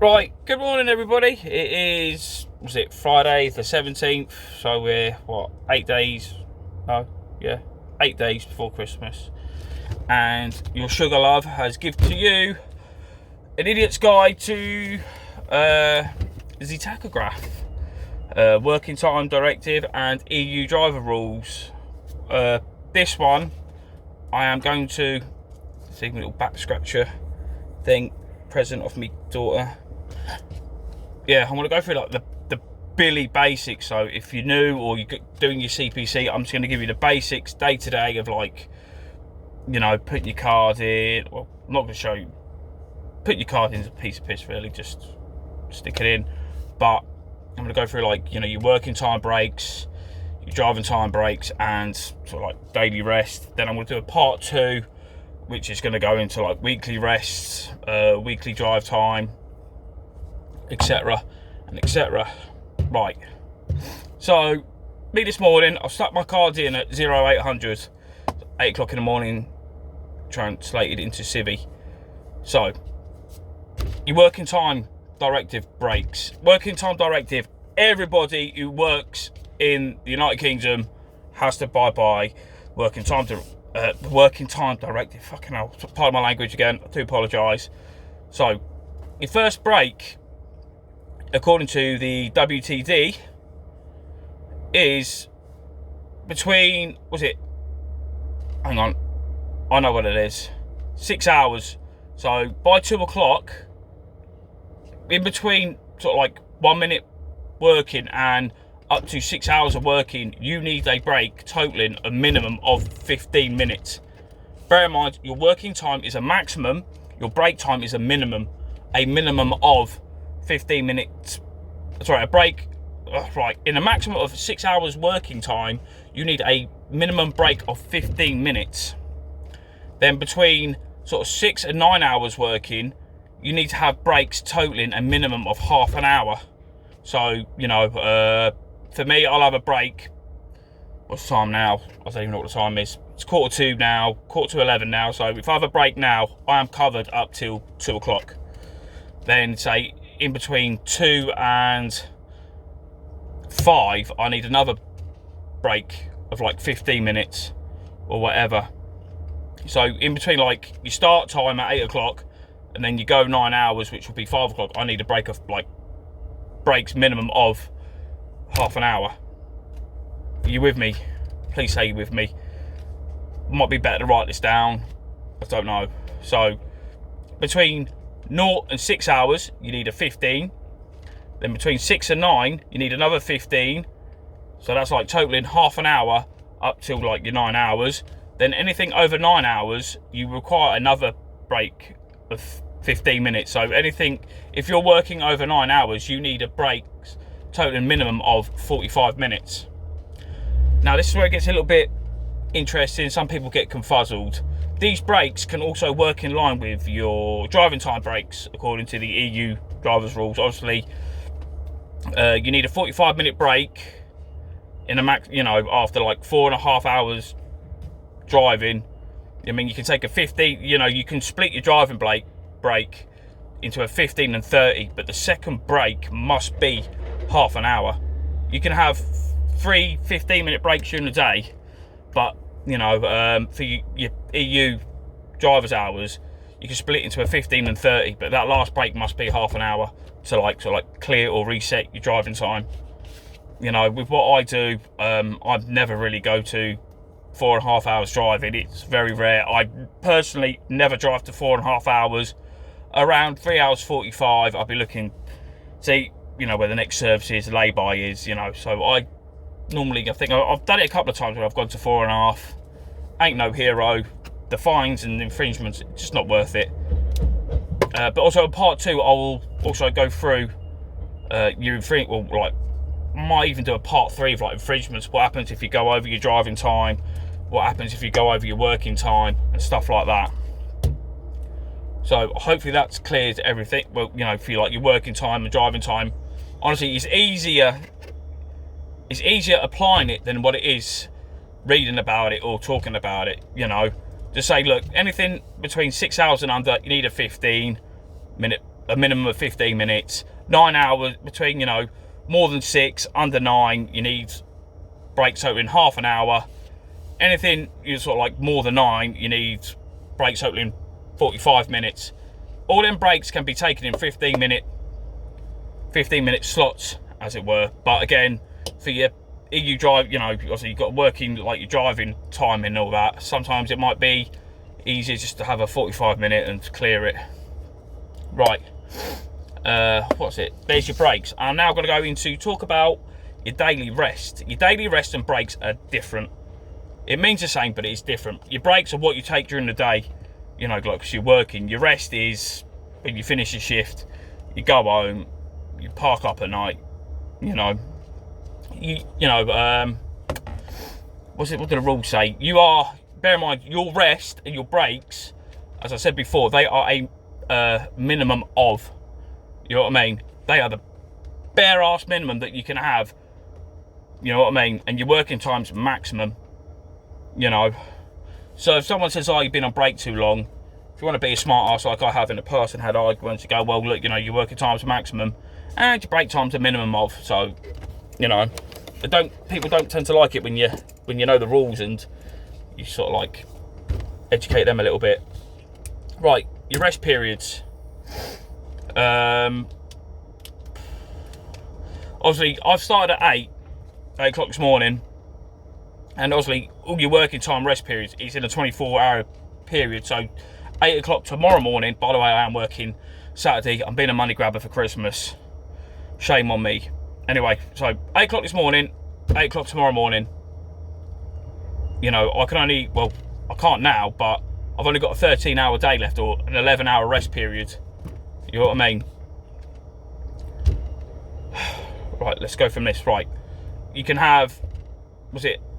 Right, good morning everybody. Was it Friday the 17th? So we're, 8 days? No, yeah, 8 days before Christmas. And your sugar love has given to you an idiot's guide to the tachograph, Working Time Directive and EU driver rules. This one, I am going to, see my little back scratcher thing, present of me daughter. Yeah, I'm going to go through like the Billy basics. So if you're new or you're doing your CPC, I'm just going to give you the basics day to day of, like, you know, putting your card in. Well, I'm not going to show you. Put your card in is a piece of piss, really. Just stick it in. But I'm going to go through, like, you know, your working time breaks, your driving time breaks, and sort of like daily rest. Then I'm going to do a part 2, which is going to go into like weekly rests, weekly drive time, etc. and etc. Right, so me this morning, I've stuck my cards in at 0800, 8 o'clock in the morning, translated into civvy. So your working time directive breaks. Working time directive, everybody who works in the United Kingdom has to abide by working time directive. Fucking hell, pardon my language again, I do apologise. So your first break, according to the WTD, is between, hang on, I know what it is, 6 hours. So by 2 o'clock, in between sort of like 1 minute working and up to 6 hours of working, you need a break totaling a minimum of 15 minutes. Bear in mind, your working time is a maximum, your break time is a minimum of 15 minutes. Sorry, a break. Right, in a maximum of 6 hours working time, you need a minimum break of 15 minutes. Then between sort of 6 and 9 hours working, you need to have breaks totaling a minimum of half an hour. So, you know, for me, I'll have a break. What's the time now? I don't even know what the time is. It's 11:45 now, 11:45 now. So if I have a break now, I am covered up till 2 o'clock. Then say in between 2 and 5, I need another break of like 15 minutes or whatever. So in between, like, you start time at 8 o'clock and then you go 9 hours, which will be 5 o'clock. I need a break of, like, breaks minimum of half an hour. Are you with me? Please say you're with me. Might be better to write this down. I don't know. So between 0 and 6 hours, you need a 15. Then between 6 and 9, you need another 15. So that's like totaling half an hour up till like your 9 hours. Then anything over 9 hours, you require another break of 15 minutes. So anything, if you're working over 9 hours, you need a break totaling minimum of 45 minutes. Now this is where it gets a little bit interesting. Some people get confuzzled. These breaks can also work in line with your driving time breaks, according to the EU drivers rules. Obviously, you need a 45-minute break in a max, you know, after like 4.5 hours driving. I mean, you can take a 50, you know, you can split your driving break into a 15 and 30, but the second break must be half an hour. You can have 3 15-minute breaks during the day, but, you know, for your EU driver's hours, you can split into a 15 and 30, but that last break must be half an hour to clear or reset your driving time. You know, with what I do, I'd never really go to 4.5 hours driving. It's very rare. I personally never drive to 4.5 hours. Around 3 hours 45, I'll be looking, see, you know, where the next service is, lay-by is, you know. So I think I've done it a couple of times where I've gone to 4.5. Ain't no hero. The fines and infringements, just not worth it. But also in part 2, I will also go through your might even do a part 3 of like infringements. What happens if you go over your driving time? What happens if you go over your working time and stuff like that? So hopefully that's cleared everything. Well, you know, for like your working time and driving time, honestly, it's easier applying it than what it is reading about it or talking about it. You know, just say, look, anything between 6 hours and under, you need a 15-minute a minimum of 15 minutes. 9 hours between, you know, more than 6, under 9, you need breaks totaling half an hour. Anything you sort of like more than 9, you need breaks totaling 45 minutes. All them breaks can be taken in 15 minute slots, as it were. But again, for you drive, you know, obviously you've got working like your driving time and all that. Sometimes it might be easier just to have a 45 minute and clear it. Right. What's it? There's your breaks. I'm now going to go into talk about your daily rest. Your daily rest and breaks are different. It means the same, but it's different. Your breaks are what you take during the day, you know, like because you're working. Your rest is when you finish your shift, you go home, you park up at night, you know. What do the rules say? Bear in mind, your rest and your breaks, as I said before, they are a minimum of, you know what I mean? They are the bare ass minimum that you can have, you know what I mean? And your working time's maximum, you know. So if someone says, oh, you've been on break too long, if you want to be a smart ass like I have in the past and had arguments, to go, well, look, you know, your working time's maximum and your break time's a minimum of, so, you know, people don't tend to like it when you know the rules and you sort of like educate them a little bit. Right, your rest periods. Obviously, I've started at 8 o'clock this morning, and obviously all your working time rest periods is in a 24-hour period. So 8 o'clock tomorrow morning, by the way, I am working Saturday. I'm being a money grabber for Christmas. Shame on me. Anyway, so 8 o'clock this morning, 8 o'clock tomorrow morning. You know, I can't now, but I've only got a 13-hour day left, or an 11-hour rest period. You know what I mean? Right, let's go from this. Right, you can have,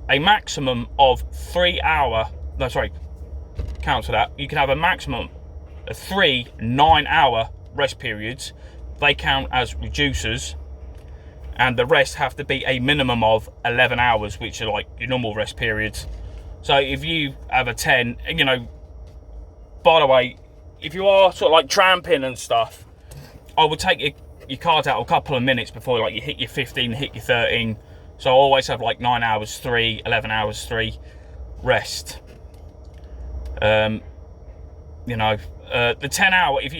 a maximum of 3 hour, no, sorry, cancel that. You can have a maximum of 3 9-hour rest periods. They count as reducers. And the rest have to be a minimum of 11 hours, which are like your normal rest periods. So if you have a 10, you know, by the way, if you are sort of like tramping and stuff, I would take your cards out a couple of minutes before like you hit your 15, hit your 13. So I always have like 9 hours, 3, 11 hours, 3 rest. You know, the 10 hour, if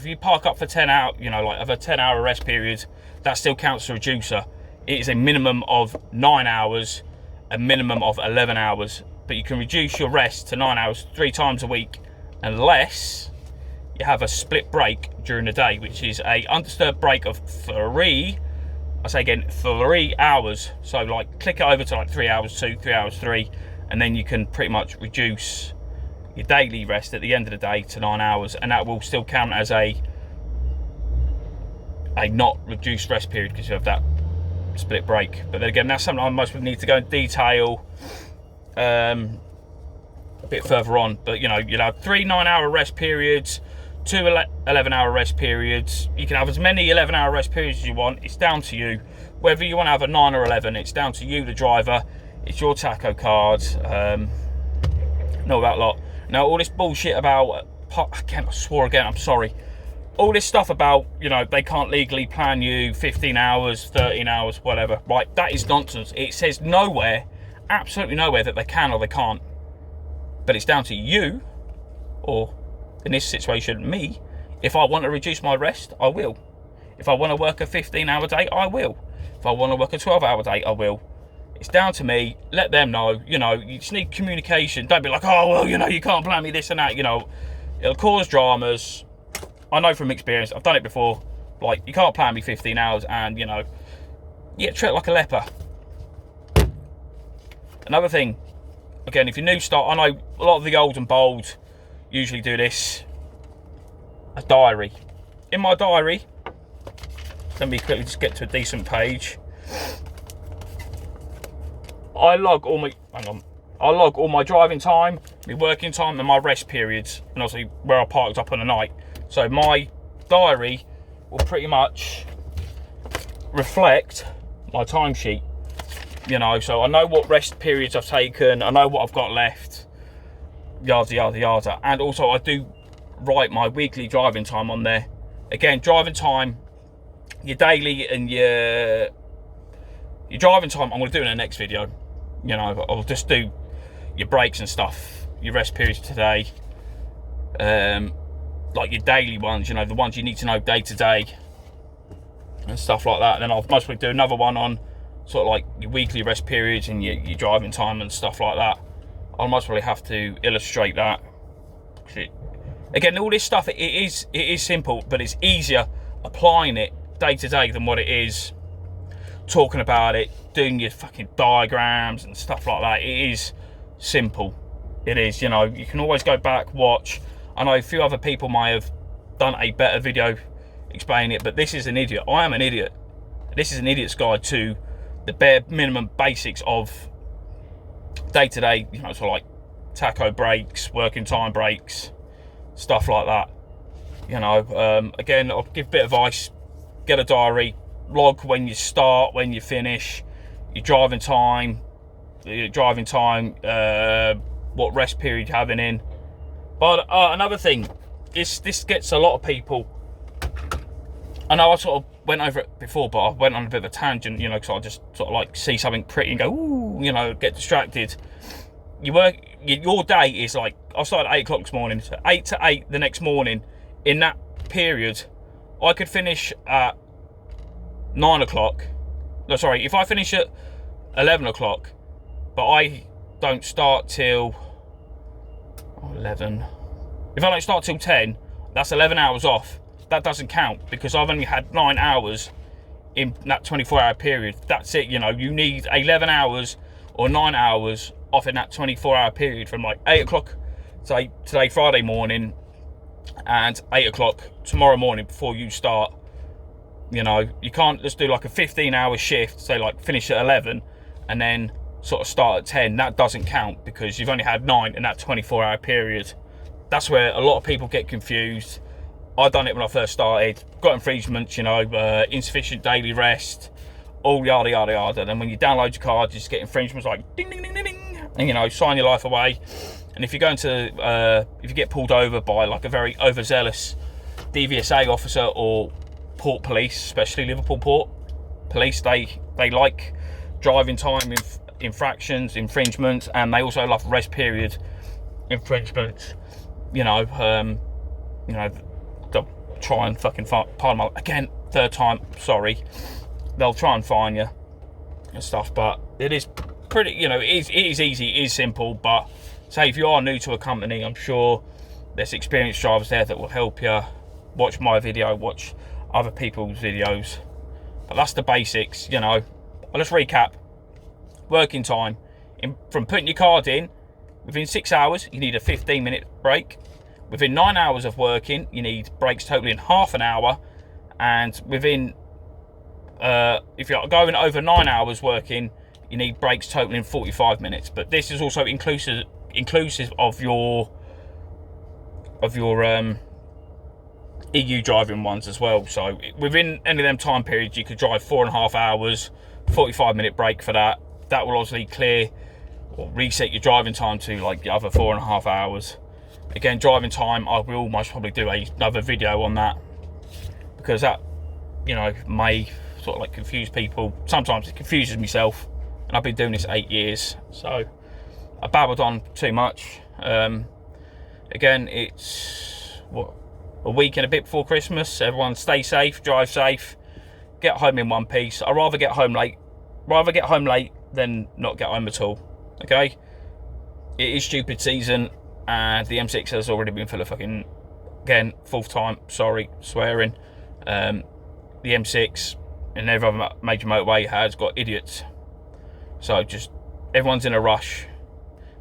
you park up for 10 hours, you know, like have a 10-hour rest period, that still counts as a reducer. It is a minimum of 9 hours, a minimum of 11 hours, but you can reduce your rest to 9 hours 3 times a week, unless you have a split break during the day, which is a undisturbed break of 3 hours. So like click it over to like 3 hours 2, 3 hours 3, and then you can pretty much reduce your daily rest at the end of the day to 9 hours, and that will still count as a not reduced rest period because you have that split break. But then again, that's something I most would need to go in detail a bit further on. But you know, you'll have 3 9-hour rest periods, 2 11-hour rest periods. You can have as many 11-hour rest periods as you want. It's down to you. Whether you want to have a 9 or 11, it's down to you, the driver. It's your tacho card. Know that lot. Now, all this bullshit about, I swore again, I'm sorry. All this stuff about, you know, they can't legally plan you 15 hours, 13 hours, whatever. Right, that is nonsense. It says nowhere, absolutely nowhere, that they can or they can't. But it's down to you, or in this situation, me. If I want to reduce my rest, I will. If I want to work a 15-hour day, I will. If I want to work a 12-hour day, I will. It's down to me. Let them know. You know, you just need communication. Don't be like, oh, well, you know, you can't plan me this and that. You know, it'll cause dramas. I know from experience. I've done it before. Like, you can't plan me 15 hours and, you know, you get treated like a leper. Another thing, again, if you're new start, I know a lot of the old and bold usually do this. A diary. In my diary, let me quickly just get to a decent page. I log all my driving time, my working time, and my rest periods, and obviously where I parked up on the night. So my diary will pretty much reflect my timesheet. You know, so I know what rest periods I've taken, I know what I've got left, yada yada yada. And also I do write my weekly driving time on there again, driving time, your daily and your driving time, I'm going to do in the next video. You know, I'll just do your breaks and stuff, your rest periods today, like your daily ones, you know, the ones you need to know day to day and stuff like that. And then I'll most probably do another one on sort of like your weekly rest periods and your driving time and stuff like that. I'll most probably have to illustrate that. Again, all this stuff, it is simple, but it's easier applying it day to day than what it is talking about it, doing your fucking diagrams and stuff like that. It is simple. It is, you know, you can always go back, watch. I know a few other people may have done a better video explaining it, but this is an idiot. I am an idiot. This is an idiot's guide to the bare minimum basics of day-to-day, you know, so like tacho breaks, working time breaks, stuff like that. You know, again, I'll give a bit of advice. Get a diary, log when you start, when you finish, your driving time, what rest period you're having in. But another thing, this gets a lot of people. I know I sort of went over it before, but I went on a bit of a tangent, you know, because I just sort of like see something pretty and go, ooh, you know, get distracted. Your day is like, I started at 8 o'clock this morning, so 8 to 8 the next morning. In that period, I could finish at 9 o'clock. No, sorry, if I finish at 11 o'clock, but I don't start till 11. If I don't start till 10, that's 11 hours off. That doesn't count because I've only had 9 hours in that 24-hour period. That's it, you know, you need 11 hours or 9 hours off in that 24-hour period from like 8 o'clock today Friday morning and 8 o'clock tomorrow morning before you start. You know, you can't just do like a 15-hour shift, say like finish at 11 and then sort of start at 10. That doesn't count because you've only had 9 in that 24-hour period. That's where a lot of people get confused. I done it when I first started, got infringements, you know, insufficient daily rest, all yada yada yada. And when you download your card, you just get infringements like ding ding ding ding ding, and you know, sign your life away. And if you're going to, if you get pulled over by like a very overzealous DVSA officer or port police, especially Liverpool Port Police, they like driving time infractions, infringements, and they also love rest period infringements. You know, they'll try and fucking pardon my, again, third time, sorry, they'll try and fine you and stuff. But it is pretty, you know, it is easy, it is simple. But say if you are new to a company, I'm sure there's experienced drivers there that will help you. Watch my video, watch other people's videos. But that's the basics, you know. I'll just recap. Working time, from putting your card in, within 6 hours, you need a 15-minute break. Within 9 hours of working, you need breaks totaling half an hour. And within, if you're going over 9 hours working, you need breaks totaling 45 minutes. But this is also inclusive of your EU driving ones as well. So within any of them time periods, you could drive 4.5 hours, 45-minute break for that. That will obviously clear or reset your driving time to like the other 4.5 hours. Again, driving time, I will most probably do another video on that because that, you know, may sort of like confuse people. Sometimes it confuses myself, and I've been doing this 8 years, so I babbled on too much. Again, it's what, a week and a bit before Christmas. Everyone stay safe, drive safe, get home in one piece. I'd rather get home late than not get home at all. Okay, it is stupid season, and the M6 has already been full of fucking, again, fourth time, sorry, swearing. The M6 and every other major motorway has got idiots. So just everyone's in a rush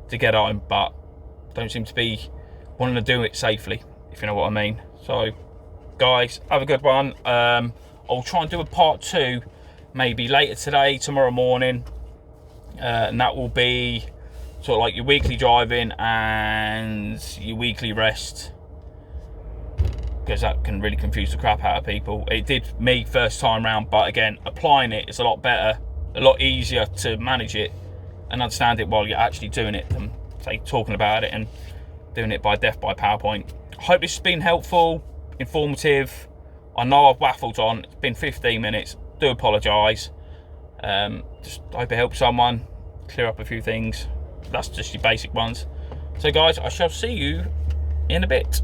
to get home, but don't seem to be wanting to do it safely, if you know what I mean. So guys, have a good one. I'll try and do a part 2 maybe later today, tomorrow morning, and that will be sort of like your weekly driving and your weekly rest, because that can really confuse the crap out of people. It did me first time round, but again, applying it is a lot better, a lot easier to manage it and understand it while you're actually doing it than say talking about it and doing it by PowerPoint. I hope this has been helpful, informative, I know I've waffled on. It's been 15 minutes. Do apologise. Just hope it helps someone clear up a few things. That's just your basic ones. So guys, I shall see you in a bit.